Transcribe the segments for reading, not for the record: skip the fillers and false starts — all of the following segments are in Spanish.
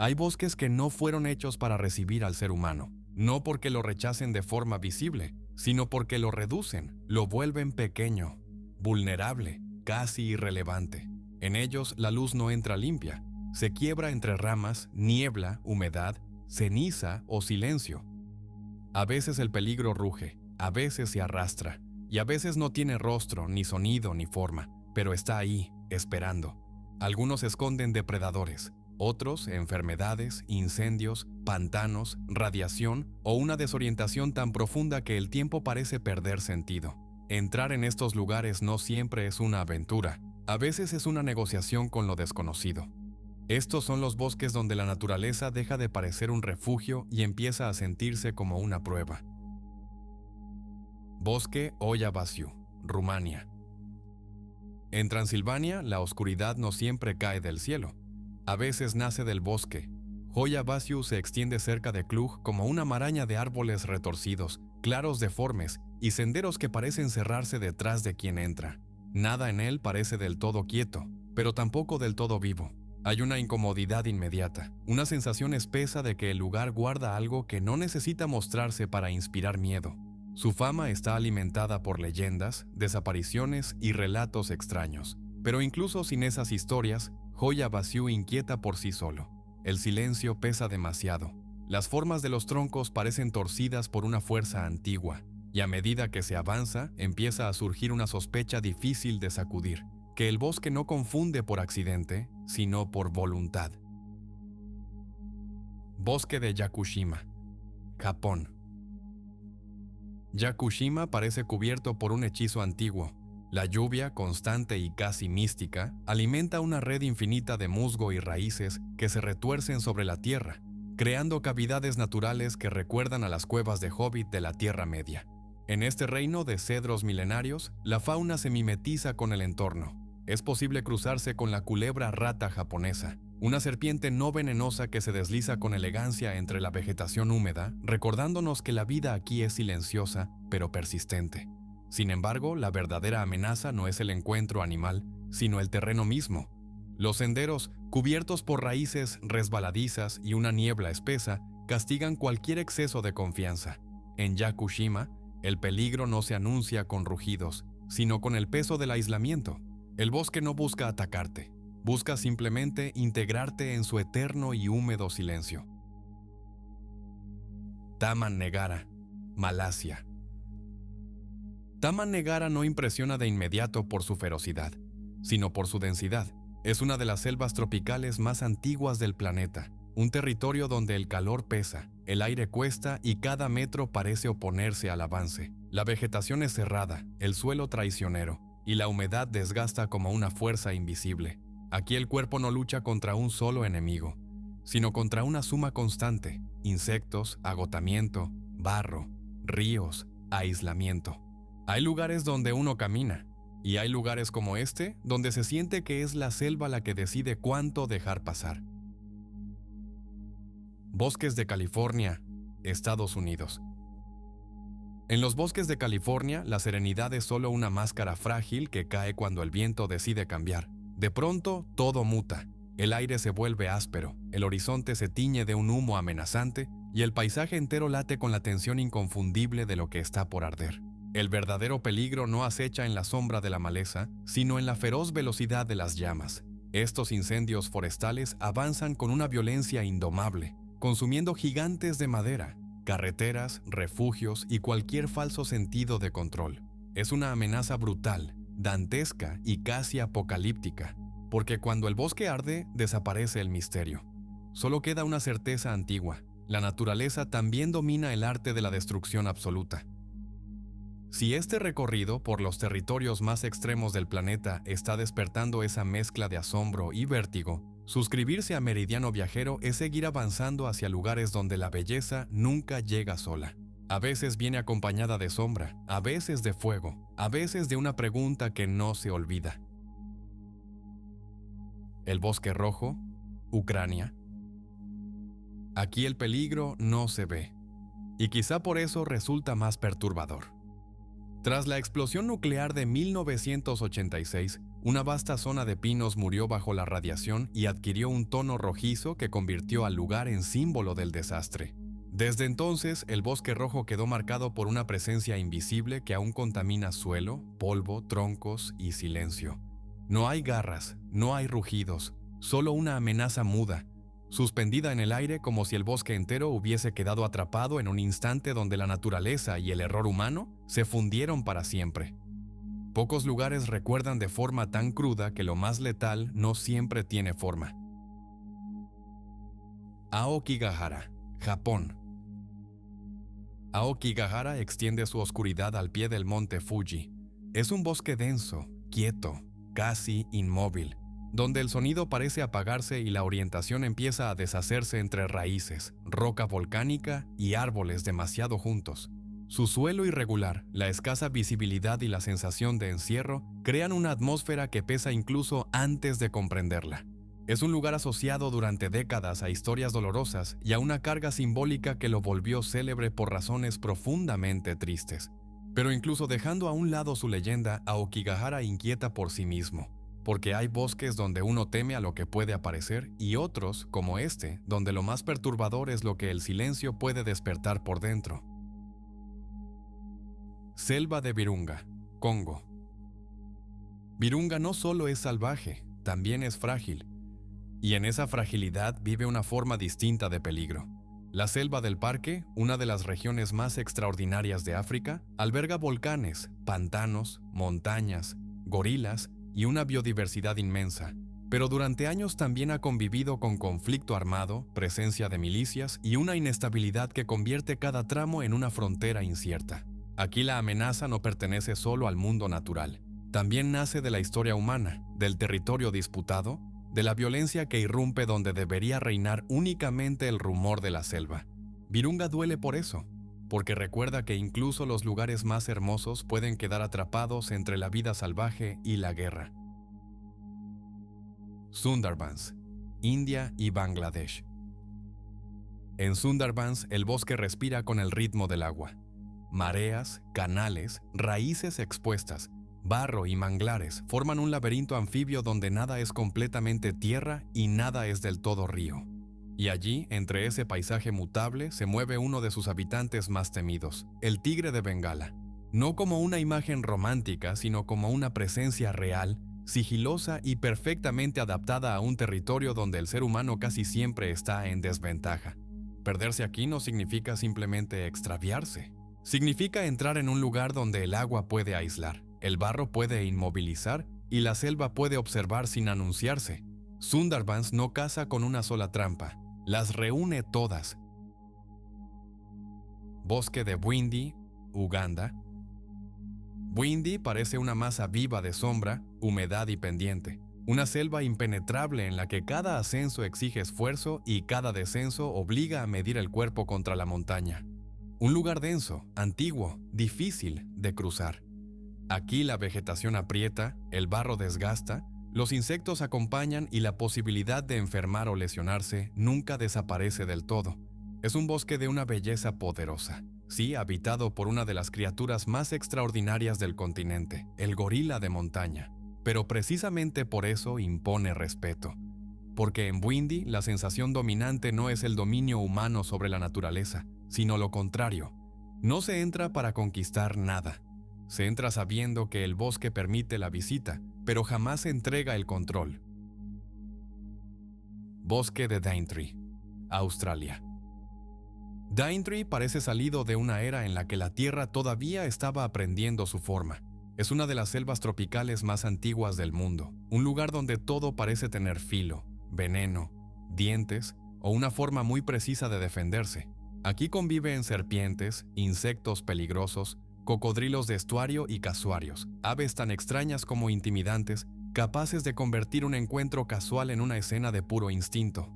Hay bosques que no fueron hechos para recibir al ser humano, no porque lo rechacen de forma visible, sino porque lo reducen, lo vuelven pequeño, vulnerable, casi irrelevante. En ellos la luz no entra limpia, se quiebra entre ramas, niebla, humedad, ceniza o silencio. A veces el peligro ruge, a veces se arrastra, y a veces no tiene rostro, ni sonido, ni forma, pero está ahí, esperando. Algunos esconden depredadores, otros enfermedades, incendios, pantanos, radiación o una desorientación tan profunda que el tiempo parece perder sentido. Entrar en estos lugares no siempre es una aventura, a veces es una negociación con lo desconocido. Estos son los bosques donde la naturaleza deja de parecer un refugio y empieza a sentirse como una prueba. Bosque Hoia Baciu, Rumania. En Transilvania, la oscuridad no siempre cae del cielo. A veces nace del bosque. Hoia Baciu se extiende cerca de Cluj como una maraña de árboles retorcidos, claros deformes y senderos que parecen cerrarse detrás de quien entra. Nada en él parece del todo quieto, pero tampoco del todo vivo. Hay una incomodidad inmediata, una sensación espesa de que el lugar guarda algo que no necesita mostrarse para inspirar miedo. Su fama está alimentada por leyendas, desapariciones y relatos extraños. Pero incluso sin esas historias, Hoia Baciu inquieta por sí solo. El silencio pesa demasiado. Las formas de los troncos parecen torcidas por una fuerza antigua, y a medida que se avanza, empieza a surgir una sospecha difícil de sacudir, que el bosque no confunde por accidente, sino por voluntad. Bosque de Yakushima, Japón. Yakushima parece cubierto por un hechizo antiguo. La lluvia, constante y casi mística, alimenta una red infinita de musgo y raíces que se retuercen sobre la tierra, creando cavidades naturales que recuerdan a las cuevas de Hobbit de la Tierra Media. En este reino de cedros milenarios, la fauna se mimetiza con el entorno. Es posible cruzarse con la culebra rata japonesa, una serpiente no venenosa que se desliza con elegancia entre la vegetación húmeda, recordándonos que la vida aquí es silenciosa, pero persistente. Sin embargo, la verdadera amenaza no es el encuentro animal, sino el terreno mismo. Los senderos, cubiertos por raíces resbaladizas y una niebla espesa, castigan cualquier exceso de confianza. En Yakushima, el peligro no se anuncia con rugidos, sino con el peso del aislamiento. El bosque no busca atacarte, busca simplemente integrarte en su eterno y húmedo silencio. Taman Negara, Malasia. Taman Negara no impresiona de inmediato por su ferocidad, sino por su densidad. Es una de las selvas tropicales más antiguas del planeta, un territorio donde el calor pesa, el aire cuesta y cada metro parece oponerse al avance. La vegetación es cerrada, el suelo traicionero, y la humedad desgasta como una fuerza invisible. Aquí el cuerpo no lucha contra un solo enemigo, sino contra una suma constante: insectos, agotamiento, barro, ríos, aislamiento. Hay lugares donde uno camina, y hay lugares como este donde se siente que es la selva la que decide cuánto dejar pasar. Bosques de California, Estados Unidos. En los bosques de California, la serenidad es solo una máscara frágil que cae cuando el viento decide cambiar. De pronto, todo muta. El aire se vuelve áspero, el horizonte se tiñe de un humo amenazante y el paisaje entero late con la tensión inconfundible de lo que está por arder. El verdadero peligro no acecha en la sombra de la maleza, sino en la feroz velocidad de las llamas. Estos incendios forestales avanzan con una violencia indomable, consumiendo gigantes de madera, carreteras, refugios y cualquier falso sentido de control. Es una amenaza brutal, dantesca y casi apocalíptica, porque cuando el bosque arde, desaparece el misterio. Solo queda una certeza antigua: la naturaleza también domina el arte de la destrucción absoluta. Si este recorrido por los territorios más extremos del planeta está despertando esa mezcla de asombro y vértigo, suscribirse a Meridiano Viajero es seguir avanzando hacia lugares donde la belleza nunca llega sola. A veces viene acompañada de sombra, a veces de fuego, a veces de una pregunta que no se olvida. El Bosque Rojo, Ucrania. Aquí el peligro no se ve, y quizá por eso resulta más perturbador. Tras la explosión nuclear de 1986, una vasta zona de pinos murió bajo la radiación y adquirió un tono rojizo que convirtió al lugar en símbolo del desastre. Desde entonces, el bosque rojo quedó marcado por una presencia invisible que aún contamina suelo, polvo, troncos y silencio. No hay garras, no hay rugidos, solo una amenaza muda, suspendida en el aire como si el bosque entero hubiese quedado atrapado en un instante donde la naturaleza y el error humano se fundieron para siempre. Pocos lugares recuerdan de forma tan cruda que lo más letal no siempre tiene forma. Aokigahara, Japón. Aokigahara extiende su oscuridad al pie del monte Fuji. Es un bosque denso, quieto, casi inmóvil, donde el sonido parece apagarse y la orientación empieza a deshacerse entre raíces, roca volcánica y árboles demasiado juntos. Su suelo irregular, la escasa visibilidad y la sensación de encierro crean una atmósfera que pesa incluso antes de comprenderla. Es un lugar asociado durante décadas a historias dolorosas y a una carga simbólica que lo volvió célebre por razones profundamente tristes. Pero incluso dejando a un lado su leyenda, Aokigahara inquieta por sí mismo, porque hay bosques donde uno teme a lo que puede aparecer y otros, como este, donde lo más perturbador es lo que el silencio puede despertar por dentro. Selva de Virunga, Congo. Virunga no solo es salvaje, también es frágil. Y en esa fragilidad vive una forma distinta de peligro. La selva del parque, una de las regiones más extraordinarias de África, alberga volcanes, pantanos, montañas, gorilas y una biodiversidad inmensa. Pero durante años también ha convivido con conflicto armado, presencia de milicias y una inestabilidad que convierte cada tramo en una frontera incierta. Aquí la amenaza no pertenece solo al mundo natural. También nace de la historia humana, del territorio disputado, de la violencia que irrumpe donde debería reinar únicamente el rumor de la selva. Virunga duele por eso, porque recuerda que incluso los lugares más hermosos pueden quedar atrapados entre la vida salvaje y la guerra. Sundarbans, India y Bangladesh. En Sundarbans, el bosque respira con el ritmo del agua. Mareas, canales, raíces expuestas, barro y manglares forman un laberinto anfibio donde nada es completamente tierra y nada es del todo río. Y allí, entre ese paisaje mutable, se mueve uno de sus habitantes más temidos, el tigre de Bengala. No como una imagen romántica, sino como una presencia real, sigilosa y perfectamente adaptada a un territorio donde el ser humano casi siempre está en desventaja. Perderse aquí no significa simplemente extraviarse. Significa entrar en un lugar donde el agua puede aislar, el barro puede inmovilizar y la selva puede observar sin anunciarse. Sundarbans no caza con una sola trampa, las reúne todas. Bosque de Bwindi, Uganda. Bwindi parece una masa viva de sombra, humedad y pendiente. Una selva impenetrable en la que cada ascenso exige esfuerzo y cada descenso obliga a medir el cuerpo contra la montaña. Un lugar denso, antiguo, difícil de cruzar. Aquí la vegetación aprieta, el barro desgasta, los insectos acompañan y la posibilidad de enfermar o lesionarse nunca desaparece del todo. Es un bosque de una belleza poderosa, sí, habitado por una de las criaturas más extraordinarias del continente, el gorila de montaña. Pero precisamente por eso impone respeto. Porque en Bwindi la sensación dominante no es el dominio humano sobre la naturaleza, sino lo contrario. No se entra para conquistar nada. Se entra sabiendo que el bosque permite la visita, pero jamás entrega el control. Bosque de Daintree, Australia. Daintree parece salido de una era en la que la Tierra todavía estaba aprendiendo su forma. Es una de las selvas tropicales más antiguas del mundo, un lugar donde todo parece tener filo, veneno, dientes o una forma muy precisa de defenderse. Aquí conviven serpientes, insectos peligrosos, cocodrilos de estuario y casuarios, aves tan extrañas como intimidantes, capaces de convertir un encuentro casual en una escena de puro instinto.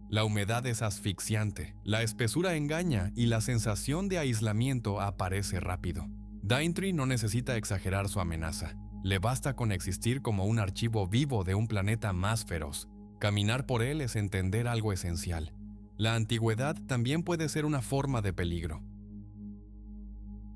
La humedad es asfixiante, la espesura engaña y la sensación de aislamiento aparece rápido. Daintree no necesita exagerar su amenaza. Le basta con existir como un archivo vivo de un planeta más feroz. Caminar por él es entender algo esencial. La antigüedad también puede ser una forma de peligro.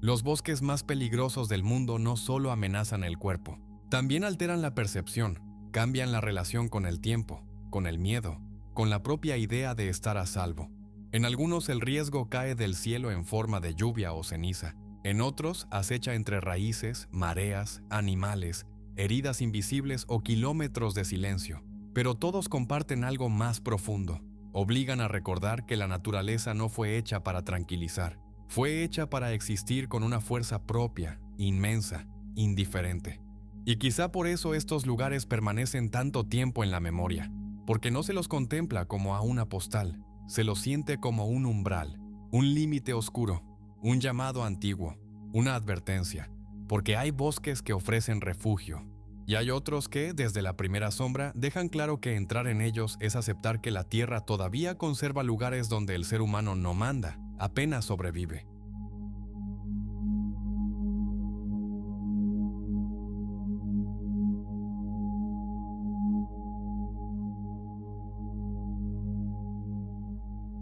Los bosques más peligrosos del mundo no solo amenazan el cuerpo, También alteran la percepción, cambian la relación con el tiempo, con el miedo, con la propia idea de estar a salvo. En algunos el riesgo cae del cielo en forma de lluvia o ceniza. En otros acecha entre raíces, mareas, animales, heridas invisibles o kilómetros de silencio. Pero todos comparten algo más profundo. Obligan a recordar que la naturaleza no fue hecha para tranquilizar. Fue hecha para existir con una fuerza propia, inmensa, indiferente. Y quizá por eso estos lugares permanecen tanto tiempo en la memoria, porque no se los contempla como a una postal, se los siente como un umbral, un límite oscuro, un llamado antiguo, una advertencia, porque hay bosques que ofrecen refugio, y hay otros que, desde la primera sombra, dejan claro que entrar en ellos es aceptar que la tierra todavía conserva lugares donde el ser humano no manda, apenas sobrevive.